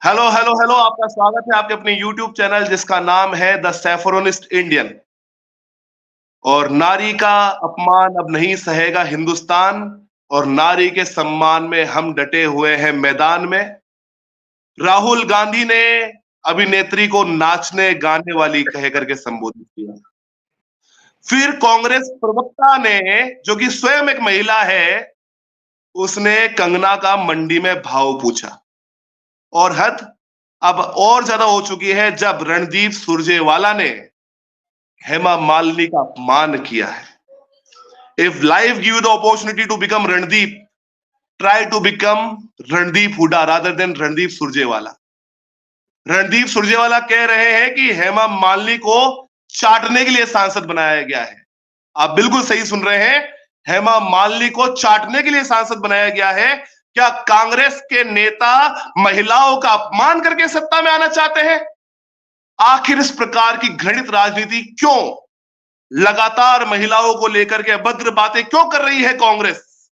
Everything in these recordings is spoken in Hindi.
हेलो हेलो हेलो, आपका स्वागत है आपके अपने YouTube चैनल जिसका नाम है द सैफरोनिस्ट इंडियन। और नारी का अपमान अब नहीं सहेगा हिंदुस्तान, और नारी के सम्मान में हम डटे हुए हैं मैदान में। राहुल गांधी ने अभिनेत्री को नाचने गाने वाली कह करके संबोधित किया। फिर कांग्रेस प्रवक्ता ने, जो कि स्वयं एक महिला है, उसने कंगना का मंडी में भाव पूछा। और हद अब और ज्यादा हो चुकी है जब रणदीप सुरजेवाला ने हेमा मालिनी का अपमान किया है। If life give the opportunity to become Randeep, try to become Randeep Hooda rather than Randeep Surjewala. Randeep Surjewala कह रहे हैं कि हेमा मालिनी को चाटने के लिए सांसद बनाया गया है। आप बिल्कुल सही सुन रहे हैं, हेमा मालिनी को चाटने के लिए सांसद बनाया गया है। क्या कांग्रेस के नेता महिलाओं का अपमान करके सत्ता में आना चाहते हैं? आखिर इस प्रकार की घृणित राजनीति क्यों? लगातार महिलाओं को लेकर के अभद्र बातें क्यों कर रही है कांग्रेस?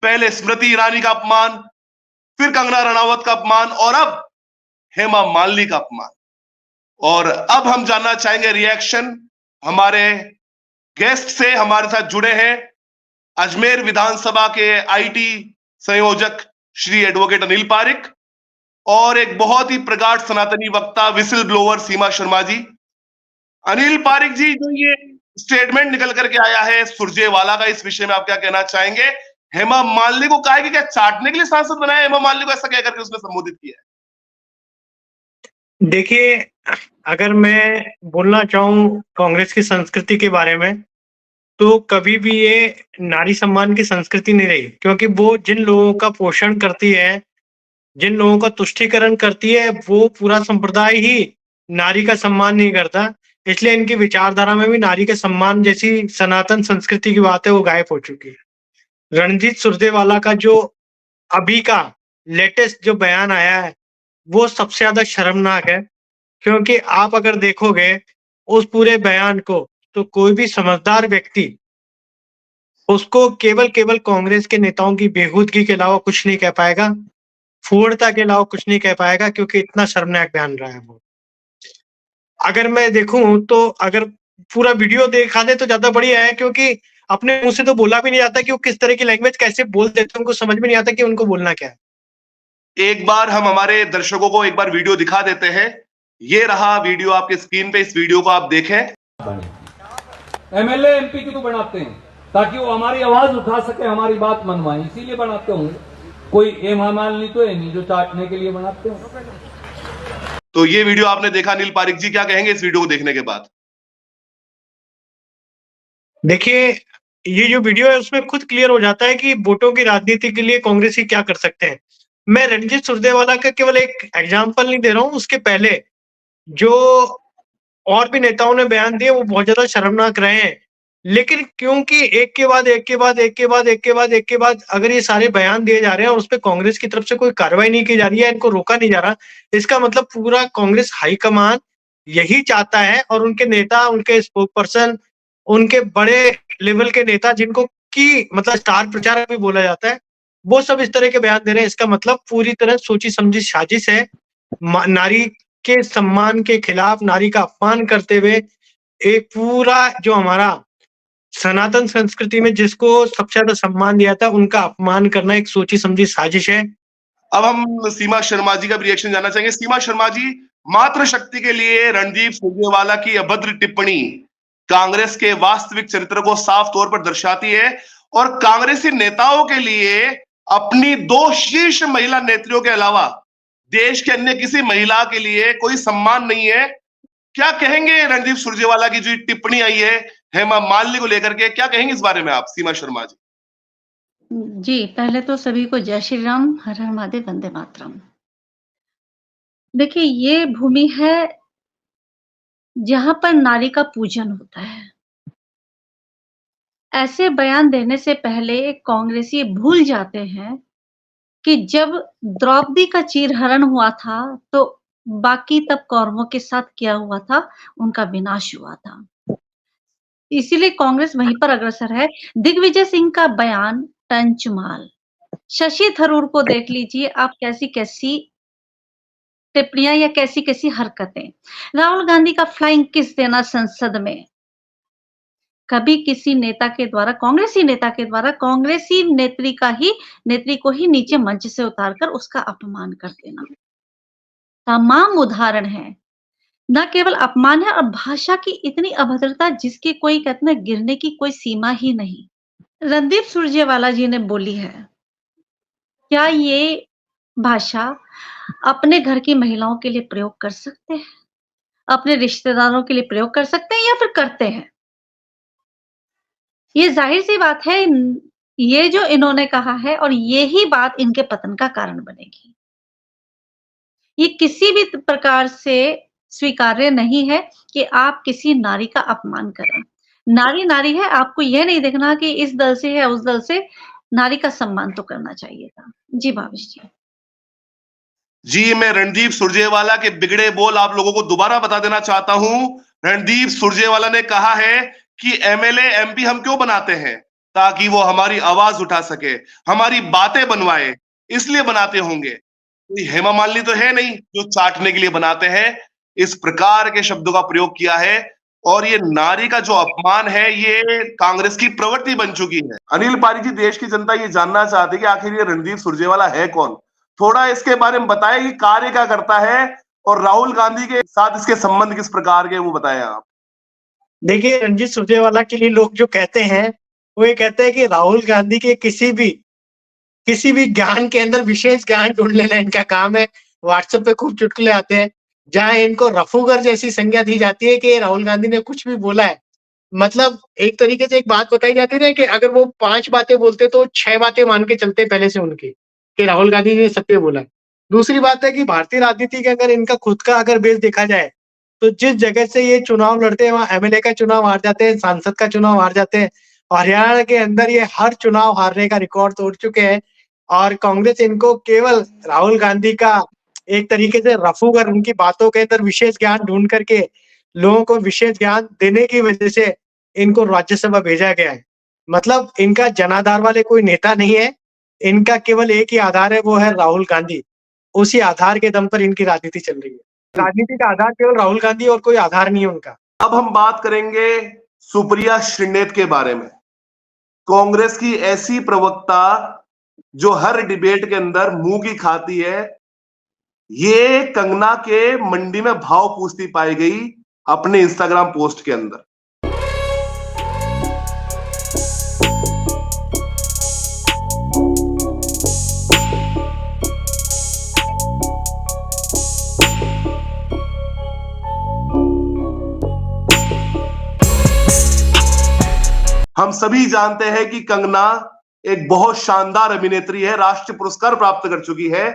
पहले स्मृति ईरानी का अपमान, फिर कंगना रनावत का अपमान, और अब हेमा मालिनी का अपमान। और अब हम जानना चाहेंगे रिएक्शन हमारे गेस्ट से। हमारे साथ जुड़े हैं अजमेर विधानसभा के आईटी संयोजक श्री एडवोकेट अनिल पारिक, और एक बहुत ही प्रगाढ़ सनातनी वक्ता विसिल ब्लोअर सीमा शर्मा जी। अनिल पारिक जी, जो ये स्टेटमेंट निकल करके आया है सुरजेवाला का, इस विषय में आप क्या कहना चाहेंगे? हेमा मालिनी को कहा है कि क्या चाटने के लिए सांसद बनाया? हेमा मालिनी को ऐसा कह करके उसने संबोधित किया है। देखिए, अगर मैं बोलना चाहूँ कांग्रेस की संस्कृति के बारे में, तो कभी भी ये नारी सम्मान की संस्कृति नहीं रही, क्योंकि वो जिन लोगों का पोषण करती है, जिन लोगों का तुष्टीकरण करती है, वो पूरा संप्रदाय ही नारी का सम्मान नहीं करता। इसलिए इनकी विचारधारा में भी नारी के सम्मान जैसी सनातन संस्कृति की बात है, वो गायब हो चुकी है। रणजीत सुरजेवाला का जो अभी का लेटेस्ट जो बयान आया है, वो सबसे ज़्यादा शर्मनाक है। क्योंकि आप अगर देखोगे उस पूरे बयान को, तो कोई भी समझदार व्यक्ति उसको केवल कांग्रेस के नेताओं की बेहूदगी के अलावा कुछ नहीं कह पाएगा, फूहड़ता के अलावा कुछ नहीं कह पाएगा, क्योंकि इतना शर्मनाक बयान रहा है वो। अगर मैं देखूं तो अगर पूरा वीडियो दिखा दे तो ज्यादा बढ़िया है, क्योंकि अपने मुंह से तो बोला भी नहीं जाता कि वो किस तरह की लैंग्वेज कैसे बोल देते हैं, उनको समझ में नहीं आता कि उनको बोलना क्या है। एक बार हम हमारे दर्शकों को एक बार वीडियो दिखा देते हैं। ये रहा वीडियो आपके स्क्रीन पे, इस वीडियो को आप देखें। एमएलए एमपी क्यों बनाते हैं? ताकि वो हमारी आवाज उठा सके, हमारी बात मनवाए, इसीलिए बनाते होंगे। कोई हेमा मालिनी तो है नहीं जो चाटने के लिए बनाते हो। तो ये वीडियो आपने देखा अनिल पारिक जी, क्या कहेंगे इस वीडियो को देखने के बाद? देखिए, ये जो वीडियो है उसमें खुद क्लियर हो जाता है कि वोटों की राजनीति के लिए कांग्रेसी क्या कर सकते हैं। मैं रणजीत सुरजेवाला का केवल एक एग्जांपल नहीं दे रहा हूँ, उसके पहले जो और भी नेताओं ने बयान दिए वो बहुत ज्यादा शर्मनाक रहे हैं। लेकिन क्योंकि एक के बाद एक के बाद एक के बाद एक के बाद एक के बाद अगर ये सारे बयान दिए जा रहे हैं और उसपे कांग्रेस की तरफ से कोई कार्रवाई नहीं की जा रही है, इनको रोका नहीं जा रहा, इसका मतलब पूरा कांग्रेस हाईकमान यही चाहता है, और उनके नेता, उनके स्पोक पर्सन, उनके बड़े लेवल के नेता जिनको की मतलब स्टार प्रचारक भी बोला जाता है, वो सब इस तरह के बयान दे रहे हैं। इसका मतलब पूरी तरह सोची समझी साजिश है। नारी के सम्मान के खिलाफ, नारी का अपमान करते हुए एक पूरा जो हमारा सनातन संस्कृति में जिसको सबसे ज्यादा सम्मान दिया था, उनका अपमान करना एक सोची समझी साजिश है। अब हम सीमा शर्मा जी का रिएक्शन जानना चाहेंगे। सीमा शर्मा जी, मातृ शक्ति के लिए रणदीप सुरजेवाला की अभद्र टिप्पणी कांग्रेस के वास्तविक चरित्र को साफ तौर पर दर्शाती है, और कांग्रेसी नेताओं के लिए अपनी दो शीर्ष महिला नेत्रियों के अलावा देश के अन्य किसी महिला के लिए कोई सम्मान नहीं है। क्या कहेंगे रणदीप सुरजेवाला की जो टिप्पणी आई है हेमा मालिनी को लेकर के, क्या कहेंगे इस बारे में आप, सीमा शर्मा जी? जी, पहले तो सभी को जय श्री राम, हर हर महादेव, वंदे मातरम। देखिए, ये भूमि है जहाँ पर नारी का पूजन होता है। ऐसे बयान देने से पहले कांग्रेसी भूल जाते हैं कि जब द्रौपदी का चीरहरण हुआ था, तो बाकी तब कौरवों के साथ क्या हुआ था, उनका विनाश हुआ था। इसीलिए कांग्रेस वहीं पर अग्रसर है। दिग्विजय सिंह का बयान टंचमाल। शशि थरूर को देख लीजिए आप, कैसी-कैसी टिप्पणियां या कैसी-कैसी हरकतें। राहुल गांधी का फ्लाइंग किस देना संसद में, कभी किसी नेता के द्वारा, कांग्रेसी नेता के द्वारा कांग्रेसी नेत्री को ही नीचे मंच से उतारकर उसका अपमान कर देना। तमाम उदाहरण हैं। न केवल अपमान है और भाषा की इतनी अभद्रता जिसकी कोई कहते हैं ना गिरने की कोई सीमा ही नहीं। रणदीप सुरजेवाला जी ने बोली है, क्या ये भाषा अपने घर की महिलाओं के लिए प्रयोग कर सकते हैं? अपने रिश्तेदारों के लिए प्रयोग कर सकते हैं या फिर करते हैं? ये ज़ाहिर-सी बात है, ये जो इन्होंने कहा है और यही बात इनके पतन का कारण बनेगी। ये किसी भी प्रकार से स्वीकार्य नहीं है कि आप किसी नारी का अपमान करें। नारी नारी है, आपको यह नहीं देखना कि इस दल से है, उस दल से, नारी का सम्मान तो करना चाहिए था। जी भावेश जी। जी, मैं रणदीप सुरजेवाला के बिगड़े बोल आप लोगों को दोबारा बता देना चाहता हूं। रणदीप सुरजेवाला ने कहा है कि एमएलए एमपी हम क्यों बनाते हैं, ताकि वो हमारी आवाज उठा सके, हमारी बातें बनवाए, इसलिए बनाते होंगे। कोई हेमा मालिनी तो है नहीं जो चाटने के लिए बनाते हैं। इस प्रकार के शब्दों का प्रयोग किया है और ये नारी का जो अपमान है ये कांग्रेस की प्रवृत्ति बन चुकी है। अनिल पारी जी, देश की जनता ये जानना चाहती है कि आखिर ये रणदीप सुरजेवाला है कौन? थोड़ा इसके बारे में बताएं कि कार्य क्या करता है और राहुल गांधी के साथ इसके संबंध किस प्रकार के, वो बताएं आप। देखिए, रणजीत सुरजेवाला के लिए लोग जो कहते हैं, वो ये कहते हैं कि राहुल गांधी के किसी भी ज्ञान के अंदर विशेष ज्ञान ढूंढ लेना इनका काम है। व्हाट्सएप पे खूब चुटकुले आते हैं, जहां इनको रफूगर जैसी संज्ञा दी जाती है कि राहुल गांधी ने कुछ भी बोला है। मतलब एक तरीके से एक बात बताई जाती है कि अगर वो 5 बातें बोलते तो 6 बातें मान के चलते पहले से उनकी, कि राहुल गांधी ने सत्य बोला है। दूसरी बात है कि भारतीय राजनीति के अगर इनका खुद का अगर बेस देखा जाए, तो जिस जगह से ये चुनाव लड़ते हैं वहाँ एमएलए का चुनाव हार जाते हैं, सांसद का चुनाव हार जाते हैं। हरियाणा के अंदर ये हर चुनाव हारने का रिकॉर्ड तोड़ चुके हैं और कांग्रेस इनको केवल राहुल गांधी का एक तरीके से रफूगर, उनकी बातों के अंदर विशेष ज्ञान ढूंढ करके लोगों को विशेष ज्ञान देने की वजह से इनको राज्यसभा भेजा गया है। मतलब इनका जनाधार वाले कोई नेता नहीं है, इनका केवल एक ही आधार है, वो है राहुल गांधी। उसी आधार के दम पर इनकी राजनीति चल रही है। राजनीति का आधार केवल राहुल गांधी और कोई आधार नहीं है उनका। अब हम बात करेंगे सुप्रिया श्रीनेत के बारे में। कांग्रेस की ऐसी प्रवक्ता जो हर डिबेट के अंदर मुंह की खाती है, ये कंगना के मंडी में भाव पूछती पाई गई अपने इंस्टाग्राम पोस्ट के अंदर। हम सभी जानते हैं कि कंगना एक बहुत शानदार अभिनेत्री है, राष्ट्रीय पुरस्कार प्राप्त कर चुकी है।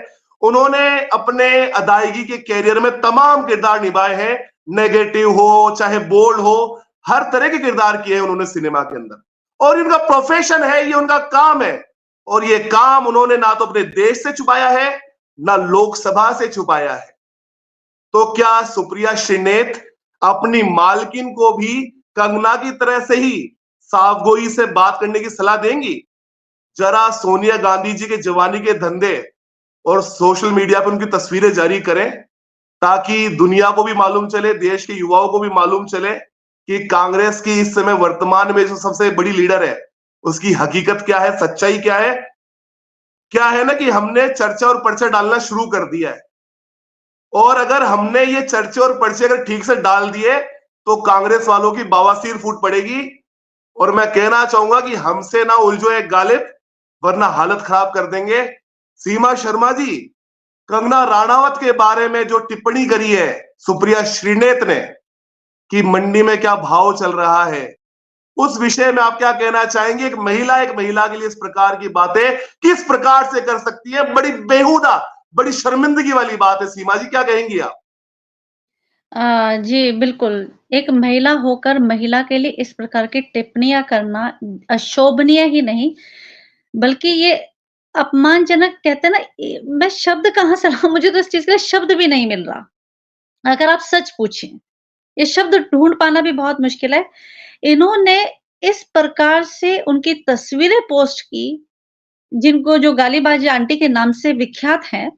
उन्होंने अपने अदायगी के कैरियर में तमाम किरदार निभाए हैं, नेगेटिव हो चाहे बोल्ड हो, हर तरह के किरदार किए हैं उन्होंने सिनेमा के अंदर। और इनका प्रोफेशन है, ये उनका काम है और ये काम उन्होंने ना तो अपने देश से छुपाया है ना लोकसभा से छुपाया है। तो क्या सुप्रिया श्रीनेत अपनी मालकिन को भी कंगना की तरह से ही साफगोई से बात करने की सलाह देंगी? जरा सोनिया गांधी जी के जवानी के धंधे और सोशल मीडिया पर उनकी तस्वीरें जारी करें, ताकि दुनिया को भी मालूम चले, देश के युवाओं को भी मालूम चले कि कांग्रेस की इस समय वर्तमान में जो सबसे बड़ी लीडर है उसकी हकीकत क्या है, सच्चाई क्या है। क्या है ना कि हमने चर्चा और पर्चा डालना शुरू कर दिया है और अगर हमने ये चर्चे और पर्चे अगर ठीक से डाल दिए तो कांग्रेस वालों की बवासीर फूट पड़ेगी। और मैं कहना चाहूंगा कि हमसे ना उलझो एक गालिब, वरना हालत खराब कर देंगे। सीमा शर्मा जी, कंगना राणावत के बारे में जो टिप्पणी करी है सुप्रिया श्रीनेत ने कि मंडी में क्या भाव चल रहा है, उस विषय में आप क्या कहना चाहेंगे? एक महिला के लिए इस प्रकार की बातें किस प्रकार से कर सकती है? बड़ी बेहुदा, बड़ी शर्मिंदगी वाली बात है। सीमा जी, क्या कहेंगी आप? जी, बिल्कुल। एक महिला होकर महिला के लिए इस प्रकार की टिप्पणियाँ करना अशोभनीय ही नहीं, बल्कि ये अपमानजनक, कहते हैं ना, मैं शब्द कहाँ से लाऊँ, मुझे तो इस चीज़ के लिए शब्द भी नहीं मिल रहा। अगर आप सच पूछें, ये शब्द ढूँढ पाना भी बहुत मुश्किल है। इन्होंने इस प्रकार से उनकी तस्वीरें पोस्ट की, जिनको जो गालीबाज आंटी के नाम से विख्यात हैं,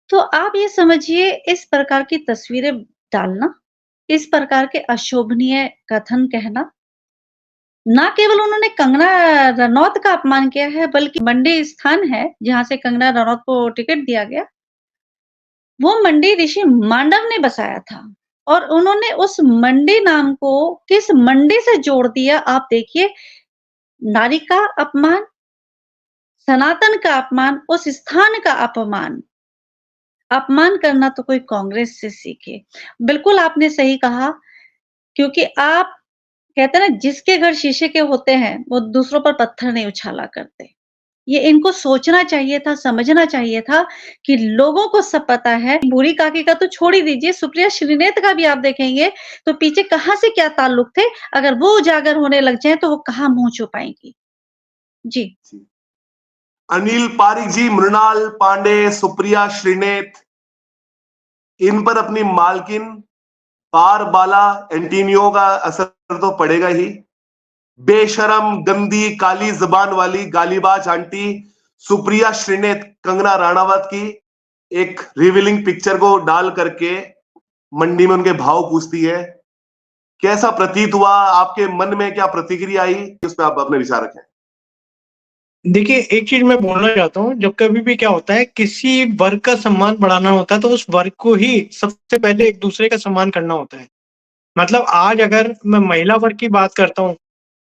तो आप ये समझिए इस प्रकार की तस्वीरें डालना, इस प्रकार के अशोभनीय कथन कहना, ना केवल उन्होंने कंगना रनौत का अपमान किया है, बल्कि मंडी स्थान है, जहाँ से कंगना रनौत को टिकट दिया गया, वो मंडी ऋषि मांडव ने बसाया था और उन्होंने उस मंडी नाम को किस मंडी से जोड़ दिया, आप देखिए। नारी का अपमान, सनातन का अपमान, उस स्थान का अपमान। अपमान करना तो कोई कांग्रेस से सीखे। बिल्कुल आपने सही कहा, क्योंकि आप कहते हैं ना, जिसके घर शीशे के होते हैं, वो दूसरों पर पत्थर नहीं उछाला करते। ये इनको सोचना चाहिए था, समझना चाहिए था कि लोगों को सब पता है। बूढ़ी काकी का तो छोड़ ही दीजिए, सुप्रिया श्रीनेत का भी आप देखेंगे तो पीछे कहाँ से क्या ताल्लुक थे, अगर वो उजागर होने लग जाएँ तो वो कहाँ मुँह छुपाएँगी। जी। अनिल पारिक जी, मृणाल पांडे, सुप्रिया श्रीनेत, इन पर अपनी मालकिन पारबाला एंटीनियो का असर तो पड़ेगा ही। बेशरम, गंदी, काली जबान वाली गालीबाज आंटी सुप्रिया श्रीनेत कंगना राणावत की एक रिवीलिंग पिक्चर को डाल करके मंडी में उनके भाव पूछती है। कैसा प्रतीत हुआ? आपके मन में क्या प्रतिक्रिया आई? उस पर आप अपने विचार रखें। देखिए, एक चीज मैं बोलना चाहता हूँ, जब कभी भी क्या होता है, किसी वर्ग का सम्मान बढ़ाना होता है तो उस वर्ग को ही सबसे पहले एक दूसरे का सम्मान करना होता है। मतलब आज अगर मैं महिला वर्ग की बात करता हूँ,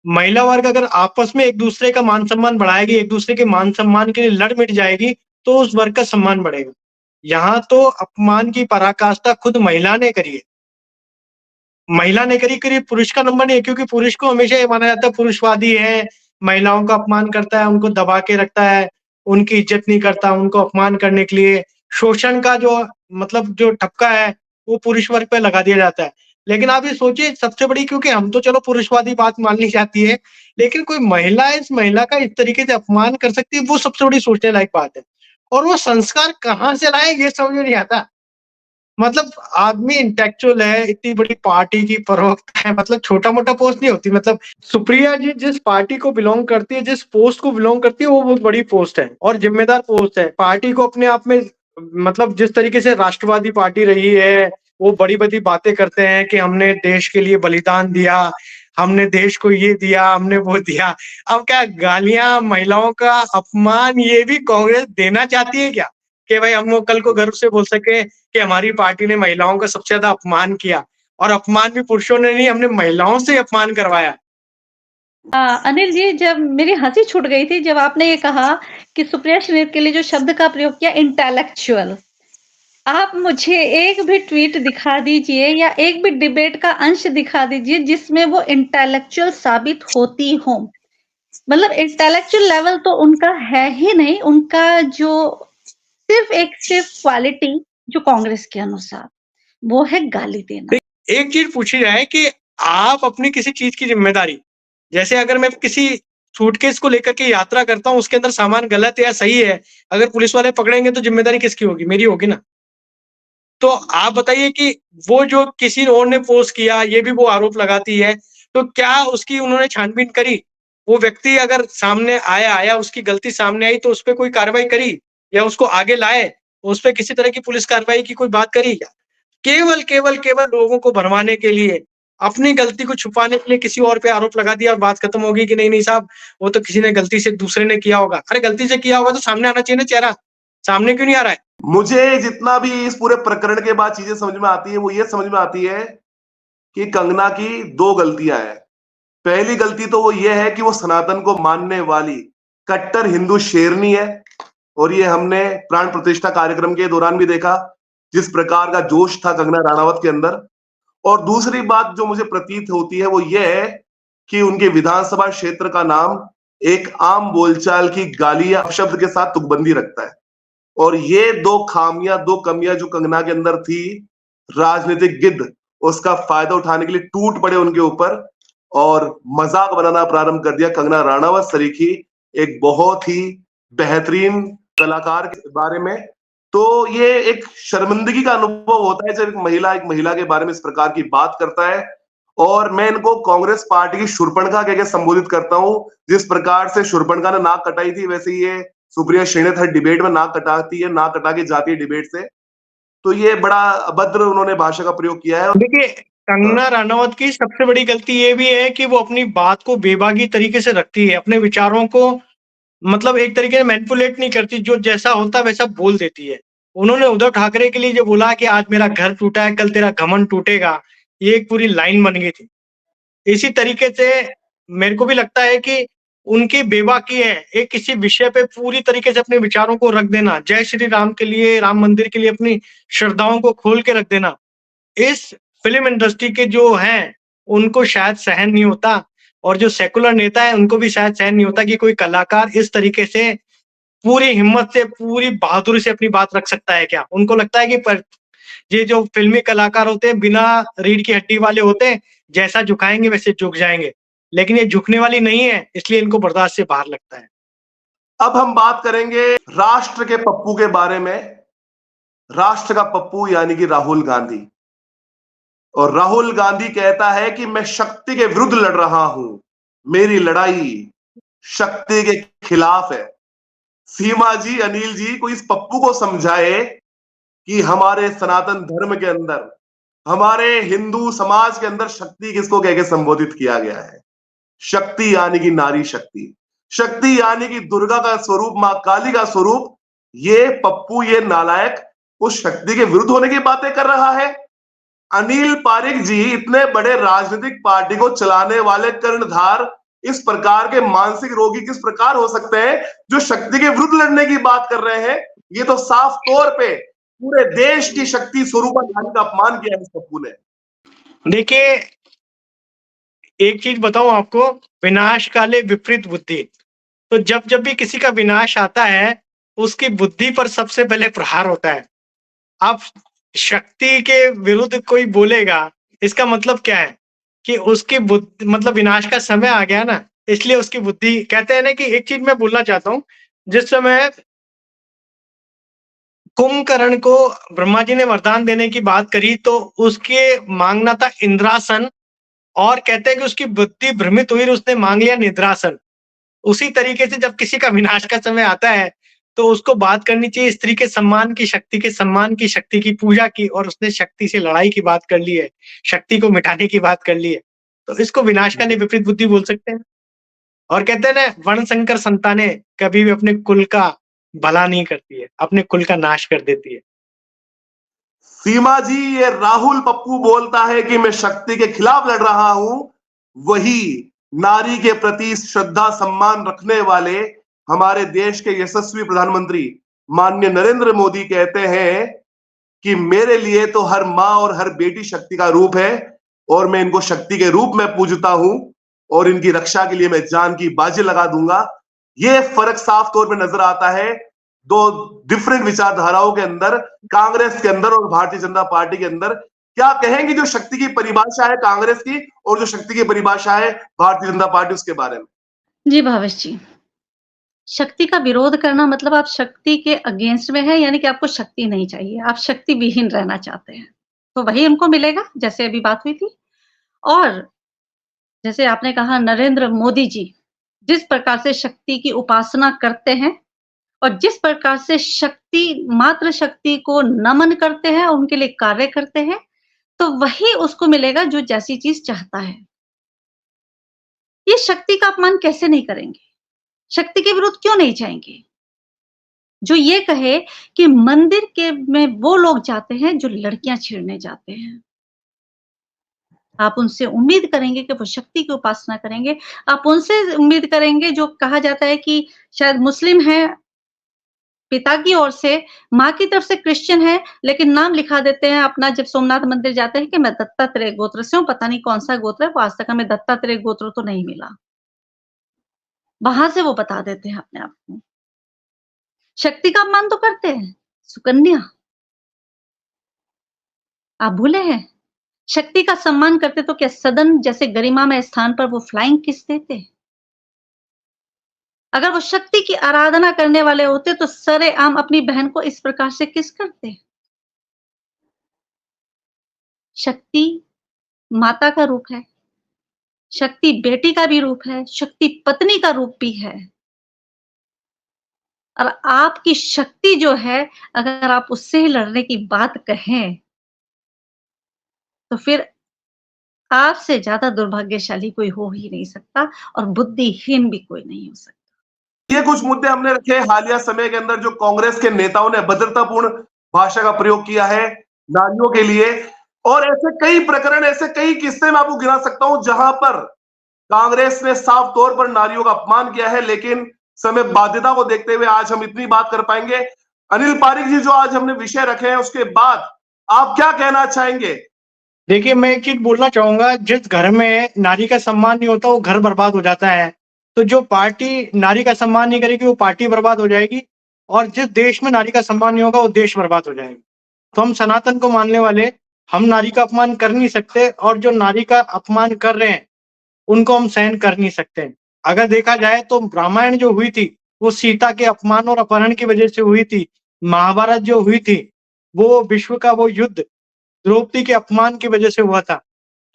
महिला वर्ग अगर आपस में एक दूसरे का मान सम्मान बढ़ाएगी, एक दूसरे के मान सम्मान के लिए लड़ मिट जाएगी, तो उस वर्ग का सम्मान बढ़ेगा। यहाँ तो अपमान की पराकाष्ठा खुद महिला ने करी है। महिला ने करी, पुरुष का नंबर नहीं है, क्योंकि पुरुष को हमेशा ये माना जाता है पुरुषवादी है, महिलाओं का अपमान करता है, उनको दबा के रखता है, उनकी इज्जत नहीं करता, उनको अपमान करने के लिए शोषण का जो मतलब जो ठपका है वो पुरुष वर्ग पे लगा दिया जाता है। लेकिन आप ये सोचिए, सबसे बड़ी, क्योंकि हम तो चलो पुरुषवादी बात मान ली जाती है, लेकिन कोई महिला इस महिला का इस तरीके से अपमान कर सकती है, वो सबसे बड़ी सोचने लायक बात है। और वो संस्कार कहाँ से लाए ये समझ में नहीं आता। मतलब आदमी इंटेलेक्चुअल है, इतनी बड़ी पार्टी की प्रवक्ता है, मतलब छोटा-मोटा पोस्ट नहीं होती। मतलब सुप्रिया जी जिस पार्टी को बिलॉन्ग करती है, जिस पोस्ट को बिलॉन्ग करती है, वो बहुत बड़ी पोस्ट है और जिम्मेदार पोस्ट है। पार्टी को अपने आप में, मतलब जिस तरीके से राष्ट्रवादी पार्टी रही है, वो बड़ी-बड़ी बातें करते हैं कि हमने देश के लिए बलिदान दिया, हमने देश को ये दिया, हमने वो दिया। अब क्या गालियाँ, महिलाओं का अपमान, ये भी कांग्रेस देना चाहती है क्या? कि भाई हम वो कल को गर्व से बोल सके कि हमारी पार्टी ने महिलाओं का सबसे ज्यादा अपमान किया, और अपमान भी पुरुषों ने नहीं, हमने महिलाओं से अपमान करवाया। अनिल जी, जब मेरी हंसी छूट गई थी जब आपने ये कहा कि सुप्रिया श्रीनेत के लिए जो शब्द का प्रयोग किया, इंटेलेक्चुअल। आप मुझे एक भी ट्वीट दिखा दीजिए या एक भी डिबेट का अंश दिखा दीजिए जिसमें वो इंटेलेक्चुअल साबित होती हो। मतलब इंटेलेक्चुअल लेवल तो उनका है ही नहीं, उनका जो सिर्फ क्वालिटी जो कांग्रेस के अनुसार, वो है गाली देना। एक चीज पूछी जाए कि आप अपनी किसी चीज की जिम्मेदारी, जैसे अगर मैं किसी सूटकेस को लेकर के यात्रा करता हूँ, उसके अंदर सामान गलत है या सही है, अगर पुलिस वाले पकड़ेंगे तो जिम्मेदारी किसकी होगी? मेरी होगी ना। तो आप बताइए कि वो जो किसी और ने पोस्ट किया, ये भी वो आरोप लगाती है, तो क्या उसकी उन्होंने छानबीन करी? वो व्यक्ति अगर सामने आया, उसकी गलती सामने आई, तो उस पे कोई कार्रवाई करी या उसको आगे लाए, उस पे किसी तरह की पुलिस कार्रवाई की कोई बात करी क्या? केवल लोगों को भरमाने के लिए, अपनी गलती को छुपाने के लिए किसी और पे आरोप लगा दिया और बात खत्म हो गई कि नहीं साहब, वो तो किसी ने गलती से, दूसरे ने किया होगा। अरे गलती से किया होगा तो सामने आना चाहिए ना चेहरा, सामने क्यों नहीं आ रहा है? मुझे जितना भी इस पूरे प्रकरण के बाद चीजें समझ में आती है, वो ये समझ में आती है कि कंगना की दो गलतियां हैं। पहली गलती तो वो ये है कि वो सनातन को मानने वाली कट्टर हिंदू शेरनी है, और ये हमने प्राण प्रतिष्ठा कार्यक्रम के दौरान भी देखा जिस प्रकार का जोश था कंगना राणावत के अंदर। और दूसरी बात जो मुझे प्रतीत होती है वो ये है कि उनके विधानसभा क्षेत्र का नाम एक आम बोलचाल की गाली या शब्द के साथ तुकबंदी रखता है, और ये दो खामियां, दो कमियां जो कंगना के अंदर थी, राजनीतिक गिद्ध उसका फायदा उठाने के लिए टूट पड़े उनके ऊपर और मजाक बनाना प्रारंभ कर दिया। कंगना राणावत सरीखी एक बहुत ही बेहतरीन कलाकार के बारे में, तो ये एक शर्मिंदगी का अनुभव होता है जब एक महिला के बारे में इस प्रकार की बात करता है। और मैं इनको कांग्रेस पार्टी की शूर्पणखा कह के संबोधित करता हूं। जिस प्रकार से शूर्पणखा ने नाक कटाई थी, वैसे ये सुप्रिया श्रीनाथ हर डिबेट में नाक कटाती है, नाक कटा के जाती है डिबेट से। तो ये बड़ा अभद्र उन्होंने भाषा का प्रयोग किया है। देखिए, कंगना रनौत की सबसे बड़ी गलती ये भी है कि वो अपनी बात को बेबाकी तरीके से रखती है, अपने विचारों को मतलब एक तरीके से मैनिपुलेट नहीं करती, जो जैसा होता है वैसा बोल देती है। उन्होंने उद्धव ठाकरे के लिए जो बोला कि आज मेरा घर टूटा है, कल तेरा घमंड टूटेगा, ये एक पूरी लाइन बन गई थी। इसी तरीके से मेरे को भी लगता है कि उनकी बेबाकी है, एक किसी विषय पे पूरी तरीके से अपने विचारों को रख देना, जय श्री राम के लिए, राम मंदिर के लिए अपनी श्रद्धाओं को खोल के रख देना। इस फ़िल्म इंडस्ट्री के जो हैं, उनको शायद सहन नहीं होता और जो सेकुलर नेता हैं, उनको भी शायद सहन नहीं होता कि कोई कलाकार इस तरीके से पूरी हिम्मत से, पूरी बहादुरी से अपनी बात रख सकता है क्या? उनको लगता है कि ये जो फ़िल्मी कलाकार होते हैं, बिना रीढ़ की हड्डी वाले होते हैं, जैसा झुकाएँगे वैसे झुक जाएँगे। लेकिन ये झुकने वाली नहीं है, इसलिए इनको बर्दाश्त से बाहर लगता है। अब हम बात करेंगे राष्ट्र के पप्पू के बारे में। राष्ट्र का पप्पू यानी कि राहुल गांधी। और राहुल गांधी कहता है कि मैं शक्ति के विरुद्ध लड़ रहा हूं, मेरी लड़ाई शक्ति के खिलाफ है। सीमा जी, अनिल जी, कोई इस पप्पू को समझाए कि हमारे सनातन धर्म के अंदर, हमारे हिंदू समाज के अंदर शक्ति किसको कह के संबोधित किया गया है। शक्ति यानी कि नारी शक्ति, शक्ति यानी कि दुर्गा का स्वरूप, मां काली का स्वरूप। ये पप्पू, ये नालायक उस शक्ति के विरुद्ध होने की बातें कर रहा है। अनिल पारिक जी, इतने बड़े राजनीतिक पार्टी को चलाने वाले कर्णधार, इस प्रकार के मानसिक रोगी किस प्रकार हो सकते हैं जो शक्ति के विरुद्ध लड़ने की बात कर रहे हैं। ये तो साफ तौर पे पूरे देश की शक्ति स्वरूपा नारी का अपमान किया है इस पप्पू ने। देखिए, एक चीज बताऊं आपको, विनाश काले विपरीत बुद्धि। तो जब भी किसी का विनाश आता है, उसकी बुद्धि पर सबसे पहले प्रहार होता है। अब शक्ति के विरुद्ध कोई बोलेगा, इसका मतलब क्या है कि उसकी बुद्धि मतलब विनाश का समय आ गया ना, इसलिए उसकी बुद्धि कहते हैं ना कि एक चीज मैं बोलना चाहता हूँ, जिस समय कुंभकर्ण को ब्रह्मा जी ने वरदान देने की बात करी तो उसके मांगना था इंद्रासन, और कहते हैं कि उसकी बुद्धि भ्रमित हुई और उसने मांग लिया निद्रासन। उसी तरीके से जब किसी का विनाश का समय आता है तो उसको बात करनी चाहिए स्त्री के सम्मान की, शक्ति के सम्मान की, शक्ति की पूजा की, और उसने शक्ति से लड़ाई की बात कर ली है, शक्ति को मिटाने की बात कर ली है। तो इसको विनाशकाली विपरीत बुद्धि बोल सकते हैं। और कहते हैं ना, वर्णशंकर संतानें कभी भी अपने कुल का भला नहीं करती है, अपने कुल का नाश कर देती है। सीमा जी, ये राहुल पप्पू बोलता है कि मैं शक्ति के खिलाफ लड़ रहा हूं, वही नारी के प्रति श्रद्धा सम्मान रखने वाले हमारे देश के यशस्वी प्रधानमंत्री माननीय नरेंद्र मोदी कहते हैं कि मेरे लिए तो हर माँ और हर बेटी शक्ति का रूप है और मैं इनको शक्ति के रूप में पूजता हूं और इनकी रक्षा के लिए मैं जान की बाजी लगा दूंगा। ये फर्क साफ तौर पे नजर आता है दो डिफरेंट विचारधाराओं के अंदर, कांग्रेस के अंदर और भारतीय जनता पार्टी के अंदर। क्या कहेंगे जो शक्ति की परिभाषा है कांग्रेस की और जो शक्ति की परिभाषा है भारतीय जनता पार्टी, उसके बारे में? जी भावेश जी, शक्ति का विरोध करना मतलब आप शक्ति के अगेंस्ट में है, यानी कि आपको शक्ति नहीं चाहिए, आप शक्ति विहीन रहना चाहते हैं। तो वही उनको मिलेगा, जैसे अभी बात हुई थी। और जैसे आपने कहा, नरेंद्र मोदी जी जिस प्रकार से शक्ति की उपासना करते हैं और जिस प्रकार से शक्ति, मात्र शक्ति को नमन करते हैं और उनके लिए कार्य करते हैं, तो वही उसको मिलेगा जो जैसी चीज चाहता है। ये शक्ति का अपमान कैसे नहीं करेंगे? शक्ति के विरुद्ध क्यों नहीं जाएंगे? जो ये कहे कि मंदिर के में वो लोग जाते हैं जो लड़कियां छेड़ने जाते हैं, आप उनसे उम्मीद करेंगे कि वो शक्ति की उपासना करेंगे। आप उनसे उम्मीद करेंगे जो कहा जाता है कि शायद मुस्लिम हैं पिता की ओर से, माँ की तरफ से क्रिश्चियन है, लेकिन नाम लिखा देते हैं अपना जब सोमनाथ मंदिर जाते हैं कि मैं दत्तात्रेय गोत्र से हूँ, पता नहीं कौन-सा गोत्र है, वो आज तक हमें दत्तात्रेय गोत्र तो नहीं मिला। वहां से वो बता देते हैं अपने आप को। शक्ति का अपमान तो करते हैं, सुकन्या। आप भूले हैं? शक्ति का सम्मान करते तो क्या सदन जैसे गरिमामय स्थान पर वो फ्लाइंग किस देते? अगर वो शक्ति की आराधना करने वाले होते तो सरेआम अपनी बहन को इस प्रकार से किस करते? शक्ति माता का रूप है, शक्ति बेटी का भी रूप है, शक्ति पत्नी का रूप भी है। और आपकी शक्ति जो है, अगर आप उससे ही लड़ने की बात कहें, तो फिर आपसे ज़्यादा दुर्भाग्यशाली कोई हो ही नहीं सकता और बुद्धिहीन भी कोई नहीं हो सकता। ये कुछ मुद्दे हमने रखे हालिया समय के अंदर जो कांग्रेस के नेताओं ने अभद्रतापूर्ण भाषा का प्रयोग किया है नारियों के लिए, और ऐसे कई प्रकरण, ऐसे कई किस्से मैं आपको गिना सकता हूं जहां पर कांग्रेस ने साफ तौर पर नारियों का अपमान किया है। लेकिन समय बाध्यता को देखते हुए आज हम इतनी बात कर पाएंगे। अनिल पारिक जी, जो आज हमने विषय रखे हैं उसके बाद आप क्या कहना चाहेंगे? देखिए, मैं एक चीज बोलना चाहूंगा, जिस घर में नारी का सम्मान नहीं होता वो घर बर्बाद हो जाता है। तो जो पार्टी नारी का सम्मान नहीं करेगी वो पार्टी बर्बाद हो जाएगी, और जिस देश में नारी का सम्मान नहीं होगा वो देश बर्बाद हो जाएगा। तो हम सनातन को मानने वाले, हम नारी का अपमान कर नहीं सकते, और जो नारी का अपमान कर रहे हैं उनको हम सहन कर नहीं सकते। अगर देखा जाए तो रामायण जो हुई थी वो सीता के अपमान और अपहरण की वजह से हुई थी। महाभारत जो हुई थी वो विश्व का वो युद्ध द्रौपदी के अपमान की वजह से हुआ था।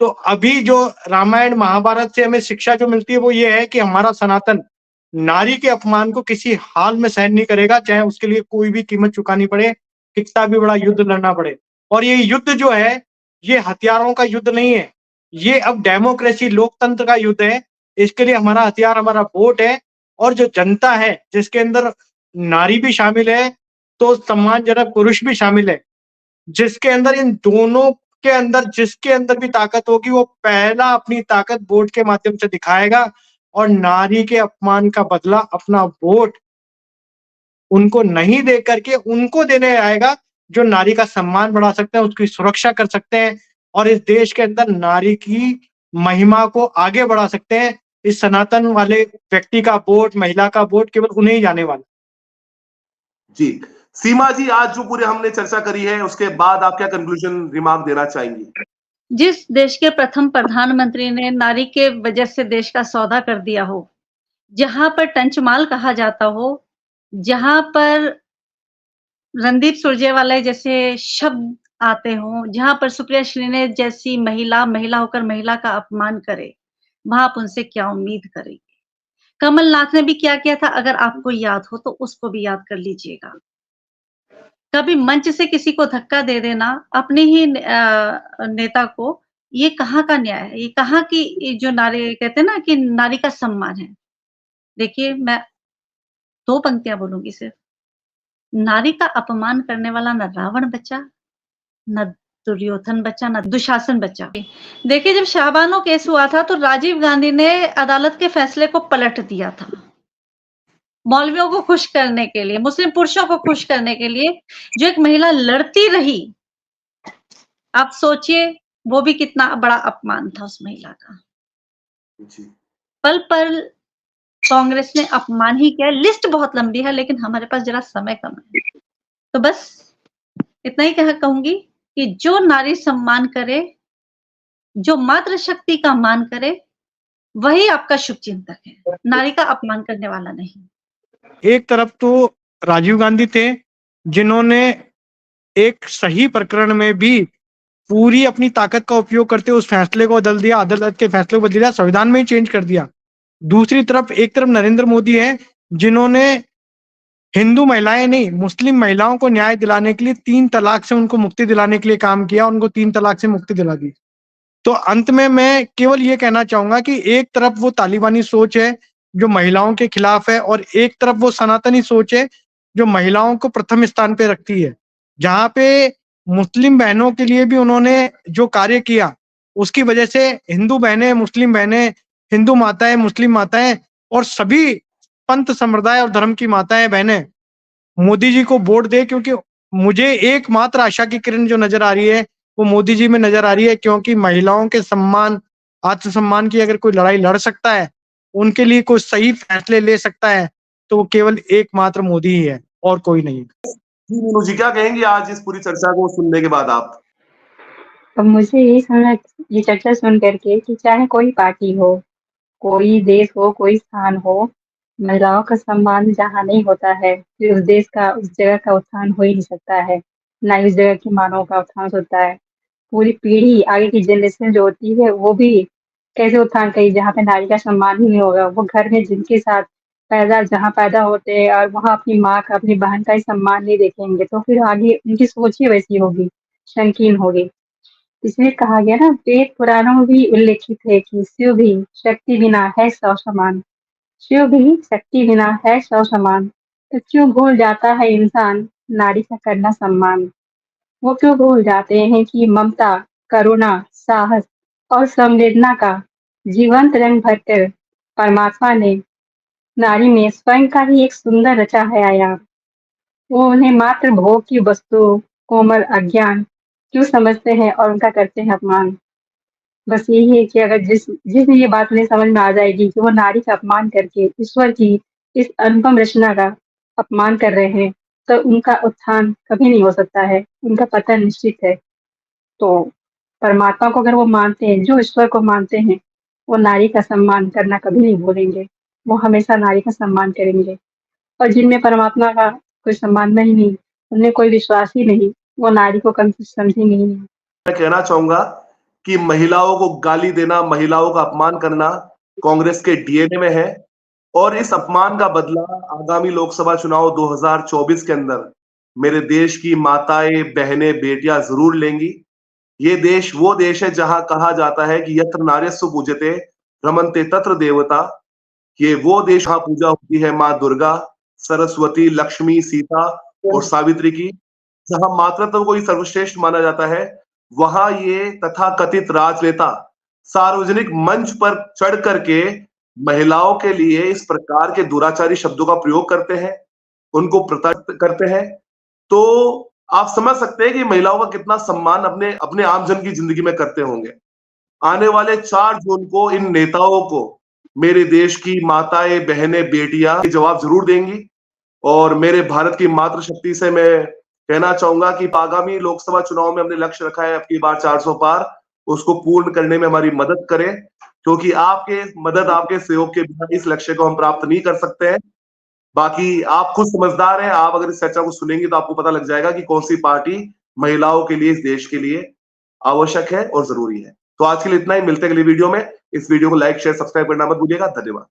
तो अभी जो रामायण महाभारत से हमें शिक्षा जो मिलती है वो ये है कि हमारा सनातन नारी के अपमान को किसी हाल में सहन नहीं करेगा, चाहे उसके लिए कोई भी कीमत चुकानी पड़े, कितना भी बड़ा युद्ध लड़ना पड़े। और ये युद्ध जो है, ये हथियारों का युद्ध नहीं है, ये अब डेमोक्रेसी लोकतंत्र का युद्ध है। इसके लिए हमारा हथियार हमारा वोट है, और जो जनता है जिसके अंदर नारी भी शामिल है तो सम्मानजनक पुरुष भी शामिल है, जिसके अंदर इन दोनों के अंदर जिसके अंदर भी ताकत होगी वो पहला अपनी ताकत वोट के माध्यम से दिखाएगा, और नारी के अपमान का बदला अपना वोट उनको नहीं दे करके उनको देने आएगा जो नारी का सम्मान बढ़ा सकते हैं, उसकी सुरक्षा कर सकते हैं, और इस देश के अंदर नारी की महिमा को आगे बढ़ा सकते हैं। इस सनातन वाले व्यक्ति का वोट, महिला का वोट केवल उन्हें ही जाने वाला। जी, सीमा जी, आज जो पूरे हमने चर्चा करी है उसके बाद आप क्या कंक्लूजन रिमार्क देना चाहेंगी? जिस देश के प्रथम प्रधानमंत्री ने नारी के वजह से देश का सौदा कर दिया हो, जहाँ पर टंचमाल कहा जाता हो, जहाँ पर रणदीप सुरजेवाला जैसे शब्द आते हों, जहाँ पर सुप्रिया श्रीनेत जैसी महिला होकर महिला का अपमान करे, वहाँ आप उनसे क्या उम्मीद करेंगे? कमलनाथ ने भी क्या किया था, अगर आपको याद हो तो उसको भी याद कर लीजिएगा। कभी मंच से किसी को धक्का दे देना, अपने ही नेता को, ये कहाँ का न्याय है? ये कहाँ की ये जो नारी कहते हैं ना कि नारी का सम्मान है। देखिए, मैं 2 पंक्तियाँ बोलूँगी सिर्फ। नारी का अपमान करने वाला ना रावण बचा, ना दुर्योधन बचा, ना दुशासन बचा। देखिए, जब शाहबानो केस हुआ था तो राजीव गांधी ने अदालत के फैसले को पलट दिया था। मौलवियों को खुश करने के लिए, मुस्लिम पुरुषों को खुश करने के लिए जो एक महिला लड़ती रही, आप सोचिए वो भी कितना बड़ा अपमान था उस महिला का। जी, पल-पल कांग्रेस ने अपमान ही किया। लिस्ट बहुत लंबी है लेकिन हमारे पास ज़रा समय कम है। तो बस इतना ही कहूँगी कि जो नारी सम्मान करे, जो मातृशक्ति का मान करे, वही आपका शुभचिंतक है, नारी का अपमान करने वाला नहीं। एक तरफ तो राजीव गांधी थे जिन्होंने एक सही प्रकरण में भी पूरी अपनी ताकत का उपयोग करते उस फैसले को बदल दिया, अदालत के फैसले को बदल दिया, संविधान में ही चेंज कर दिया। दूसरी तरफ एक तरफ नरेंद्र मोदी है जिन्होंने हिंदू महिलाएं नहीं, मुस्लिम महिलाओं को न्याय दिलाने के लिए 3 तलाक से उनको मुक्ति दिलाने के लिए काम किया, उनको 3 तलाक से मुक्ति दिला दी। तो अंत में मैं केवल ये कहना चाहूंगा कि एक तरफ वो तालिबानी सोच है जो महिलाओं के खिलाफ है, और एक तरफ वो सनातनी सोच है जो महिलाओं को प्रथम स्थान पे रखती है। जहाँ पे मुस्लिम बहनों के लिए भी उन्होंने जो कार्य किया उसकी वजह से हिंदू बहनें, मुस्लिम बहनें, हिंदू माताएं, मुस्लिम माताएं और सभी पंथ संप्रदाय और धर्म की माताएं बहनें मोदी जी को वोट दे, क्योंकि मुझे एकमात्र आशा की किरण जो नजर आ रही है वो मोदी जी में नजर आ रही है, क्योंकि महिलाओं के सम्मान, आत्मसम्मान की अगर कोई लड़ाई लड़ सकता है, उनके लिए कोई सही फैसले ले सकता है, तो वो केवल एकमात्र मोदी ही है और कोई नहीं। जी मीनू जी, क्या कहेंगी आज इस पूरी चर्चा को सुनने के बाद आप? अब मुझे यही समझ ये चर्चा सुन करके कि चाहे कोई पार्टी हो, कोई देश हो, कोई स्थान हो, महिलाओं का सम्मान जहाँ नहीं होता है, फिर उस देश का, उस जगह का उत्थान हो ही नहीं सकता है, ना ही उस जगह की मानव का उत्थान होता है। पूरी पीढ़ी, आगे की जनरेशन जो होती है, वो भी कैसे उत्थान करेगी जहाँ पे नारी का सम्मान ही नहीं होगा। वो घर में जिनके साथ जहाँ पैदा होते हैं और वहाँ अपनी माँ का, अपनी बहन का ही सम्मान नहीं देखेंगे, तो फिर आगे उनकी सोच ही वैसी होगी, संकीर्ण होगी। इसलिए कहा गया ना, वेद पुराणों में भी उल्लेखित है कि शिव भी शक्ति बिना है सौ समान। शिव भी शक्ति बिना है सौ समान। तो क्यों भूल जाता है इंसान नारी का करना सम्मान? वो क्यों भूल जाते हैं कि ममता, करुणा, साहस और संवेदना का जीवंत रंग भरकर परमात्मा ने नारी में स्वयं का ही एक सुंदर रचा है आयाम। वो उन्हें मात्र भोग की वस्तु, कोमल अज्ञान क्यों समझते हैं और उनका करते हैं अपमान। बस यही है कि अगर जिस ये बात उन्हें समझ में आ जाएगी कि वो नारी का अपमान करके ईश्वर की इस अनुपम रचना का अपमान कर रहे हैं, तो उनका उत्थान कभी नहीं हो सकता है, उनका पतन निश्चित है। तो परमात्मा को अगर वो मानते हैं, जो ईश्वर को मानते हैं, वो नारी का सम्मान करना कभी नहीं भूलेंगे। वो हमेशा नारी का सम्मान करेंगे। और जिनमें परमात्मा का कोई सम्मान ही नहीं, उनमें कोई विश्वास ही नहीं, वो नारी को कभी समझेंगे ही नहीं। मैं कहना चाहूंगा कि महिलाओं को गाली देना, महिलाओं का अपमान करना कांग्रेस के डीएनए में है और इस अपमान का बदला आगामी लोकसभा चुनाव 2024 के अंदर मेरे देश की माताएं, बहनें, बेटियां जरूर लेंगी। ये देश वो देश है जहां कहा जाता है कि यत्र नार्यस्तु पूज्यते रमन्ते तत्र देवता। ये वो देश जहां पूजा होती है माँ दुर्गा, सरस्वती, लक्ष्मी, सीता और सावित्री की, जहां मातृत्व को ही सर्वश्रेष्ठ माना जाता है। वहां ये तथाकथित राजनेता सार्वजनिक मंच पर चढ़ करके महिलाओं के लिए इस प्रकार के दुराचारी शब्दों का प्रयोग करते हैं, उनको प्रताड़ित करते हैं। तो आप समझ सकते हैं कि महिलाओं का कितना सम्मान अपने अपने आमजन की जिंदगी में करते होंगे। आने वाले 4 जून को इन नेताओं को मेरे देश की माताएं, बहनें, बेटियां जवाब जरूर देंगी। और मेरे भारत की मातृशक्ति से मैं कहना चाहूंगा कि आगामी लोकसभा चुनाव में हमने लक्ष्य रखा है अब की बार 400 पार, उसको पूर्ण करने में हमारी मदद करें, क्योंकि आपके मदद, आपके सहयोग के बिना इस लक्ष्य को हम प्राप्त नहीं कर सकते हैं। बाकी आप खुद समझदार हैं, आप अगर इस चर्चा को सुनेंगे तो आपको पता लग जाएगा कि कौन सी पार्टी महिलाओं के लिए, इस देश के लिए आवश्यक है और जरूरी है। तो आज के लिए इतना ही, मिलते हैं अगली वीडियो में। इस वीडियो को लाइक, शेयर, सब्सक्राइब करना मत भूलिएगा। धन्यवाद।